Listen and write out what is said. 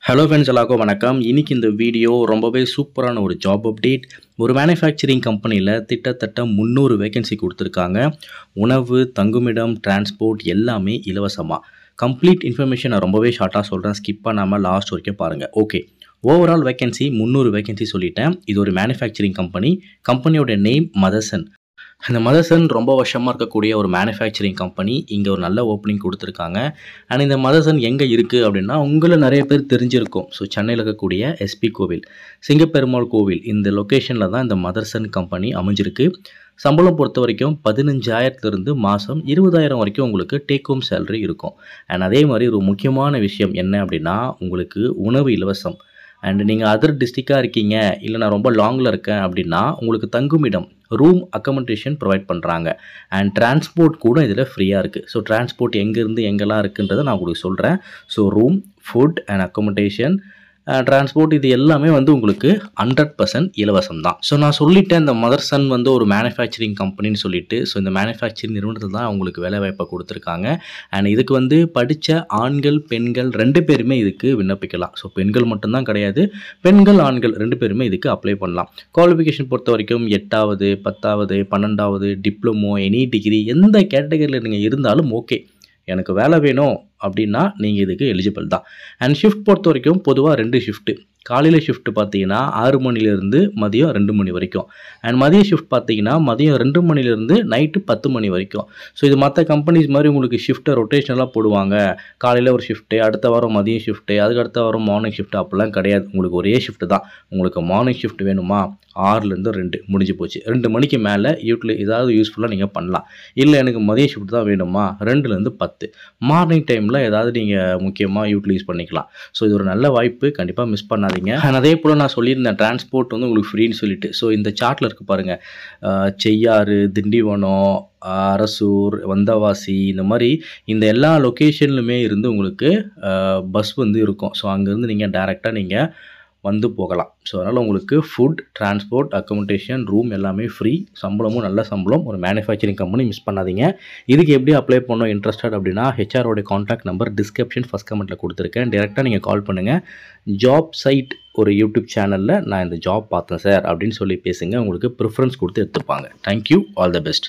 Hello friends எல்லாருக்கும் வணக்கம். இன்னைக்கு இந்த வீடியோ ரொம்பவே சூப்பரான ஒரு ஜாப் அப்டேட். ஒரு மேனுஃபேக்சரிங் கம்பெனியில் கிட்டத்தட்ட 300 வேகன்சி கொடுத்துருக்காங்க. உணவு, தங்குமிடம், டிரான்ஸ்போர்ட் எல்லாமே இலவசமாக. கம்ப்ளீட் இன்ஃபர்மேஷன் நான் ரொம்பவே ஷார்ட்டாக சொல்கிறேன். ஸ்கிப் பண்ணாமல் லாஸ்ட் வரைக்கும் பாருங்கள். ஓகே, ஓவரால் வேகன்சி 300 வேகன்சி சொல்லிட்டேன். இது ஒரு மேனுஃபேக்சரிங் கம்பெனி. கம்பெனியோட நேம் மதர்சன். இந்த மதர்சன் ரொம்ப வருஷமாக இருக்கக்கூடிய ஒரு மேனுஃபேக்சரிங் கம்பெனி. இங்கே ஒரு நல்ல ஓப்பனிங் கொடுத்துருக்காங்க. அண்ட் இந்த மதர்சன் எங்கே இருக்குது அப்படின்னா, உங்களை நிறைய பேர் தெரிஞ்சிருக்கும். ஸோ சென்னையில் இருக்கக்கூடிய எஸ்பி கோவில், சிங்கப்பெருமாள் கோவில், இந்த லொக்கேஷனில் தான் இந்த மதர்சன் கம்பெனி அமைஞ்சிருக்கு. சம்பளம் பொறுத்த வரைக்கும் 15,000 மாதம் 20,000 வரைக்கும் உங்களுக்கு டேக் ஹோம் சேலரி இருக்கும். அண்ட் அதே மாதிரி ஒரு முக்கியமான விஷயம் என்ன அப்படின்னா, உங்களுக்கு உணவு இலவசம். அண்ட் நீங்கள் அதர் டிஸ்ட்ரிக்டாக இருக்கீங்க, இல்லை நான் ரொம்ப லாங்கில் இருக்கேன் அப்படின்னா உங்களுக்கு தங்குமிடம், ரூம் அக்கமடேஷன் ப்ரொவைட் பண்ணுறாங்க. அண்ட் டிரான்ஸ்போர்ட் கூட இதில் ஃப்ரீயாக இருக்குது. ஸோ டிரான்ஸ்போர்ட் எங்கேருந்து எங்கெல்லாம் இருக்குன்றதை நான் உங்களுக்கு சொல்கிறேன். So room, food and accommodation, transport இது எல்லாமே உங்களுக்கு 100% இலவசம் தான். ஸோ நான் சொல்லிட்டேன், இந்த மதர்சன் ஒரு மேனுஃபேக்சரிங் கம்பெனின்னு சொல்லிட்டு. ஸோ இந்த மேனுஃபேக்சரிங் நிறுவனத்தில் தான் அவங்களுக்கு வேலைவாய்ப்பை கொடுத்துருக்காங்க. அண்ட் இதுக்கு படித்த ஆண்கள் பெண்கள் 2 பேருமே இதுக்கு விண்ணப்பிக்கலாம். ஸோ பெண்கள் மட்டும்தான் கிடையாது, பெண்கள் ஆண்கள் 2 பேருமே இதுக்கு அப்ளை பண்ணலாம். குவாலிஃபிகேஷன் பொறுத்த வரைக்கும் 8வது 10வது 12வது டிப்ளமோ, எனி டிகிரி, எந்த கேட்டகரியில் நீங்கள் இருந்தாலும் ஓகே. எனக்கு வேலை வேணும் அப்படின்னா நீங்கள் இதுக்கு எலிஜிபிள் தான். அண்ட் ஷிஃப்ட் பொறுத்த வரைக்கும் பொதுவாக 2 ஷிஃப்ட்டு. காலையில் ஷிஃப்ட் பார்த்தீங்கன்னா 6 மணிலேருந்து மதியம் 2 மணி வரைக்கும். அண்ட் மதிய ஷிஃப்ட் பார்த்தீங்கன்னா மதியம் 2 மணிலேருந்து நைட்டு 10 மணி வரைக்கும். ஸோ இது மற்ற கம்பெனிஸ் மாதிரி உங்களுக்கு ஷிஃப்ட்டை ரொட்டேஷனலாக போடுவாங்க. காலையில் ஒரு ஷிஃப்ட்டு, அடுத்த வாரம் மதியம் ஷிஃப்ட்டு, அதுக்கு அடுத்த வாரம் மார்னிங் ஷிஃப்ட், அப்படிலாம் கிடையாது. உங்களுக்கு ஒரே ஷிஃப்ட் தான். உங்களுக்கு மார்னிங் ஷிஃப்ட் வேணுமா, 6லேருந்து 2 முடிஞ்சு போச்சு. 2 மணிக்கு மேலே ஏதாவது யூஸ்ஃபுல்லாக நீங்கள் பண்ணலாம். இல்லை எனக்கு மதிய ஷிஃப்ட் தான் வேணுமா, 2லேருந்து 10 மார்னிங் டைமில் ஏதாவது நீங்கள் முக்கியமாக யூட்டிலைஸ் பண்ணிக்கலாம். ஸோ இது ஒரு நல்ல வாய்ப்பு, கண்டிப்பாக மிஸ் பண்ணாதீங்க. அதே போல் நான் சொல்லியிருந்தேன் டிரான்ஸ்போர்ட் உங்களுக்கு ஃப்ரீன்னு சொல்லிட்டு. ஸோ இந்த சார்ட்டில் இருக்குது பாருங்கள், செய்யாறு, திண்டிவனம், அரசூர், வந்தவாசி, இந்த மாதிரி இந்த எல்லா லொக்கேஷன்லுமே இருந்து உங்களுக்கு பஸ் இருக்கும். ஸோ அங்கேருந்து நீங்கள் டைரெக்டாக நீங்கள் வந்து போகலாம். ஸோ அதனால் உங்களுக்கு ஃபுட், டிரான்ஸ்போர்ட், அக்கமடேஷன், ரூம் எல்லாமே ஃப்ரீ. சம்பளமும் நல்ல சம்பளம். ஒரு மேனுஃபேக்சரிங் கம்பெனி, மிஸ் பண்ணாதீங்க. இதுக்கு எப்படி அப்ளை பண்ணணும் இன்ட்ரெஸ்டட் அப்படின்னா, ஹெச்ஆரோட கான்டாக்ட் நம்பர் டிஸ்கிரிப்ஷன் ஃபஸ்ட் கமெண்ட்டில் கொடுத்துருக்கேன். டேரெக்டாக நீங்கள் கால் பண்ணுங்கள். ஜாப் சைட் ஒரு யூடியூப் சேனலில் நான் இந்த ஜாப் பார்த்தேன் சார் அப்படின்னு சொல்லி பேசுங்க. உங்களுக்கு ப்ரிஃபரன்ஸ் கொடுத்து எடுத்துப்பாங்க. Thank you, all the best.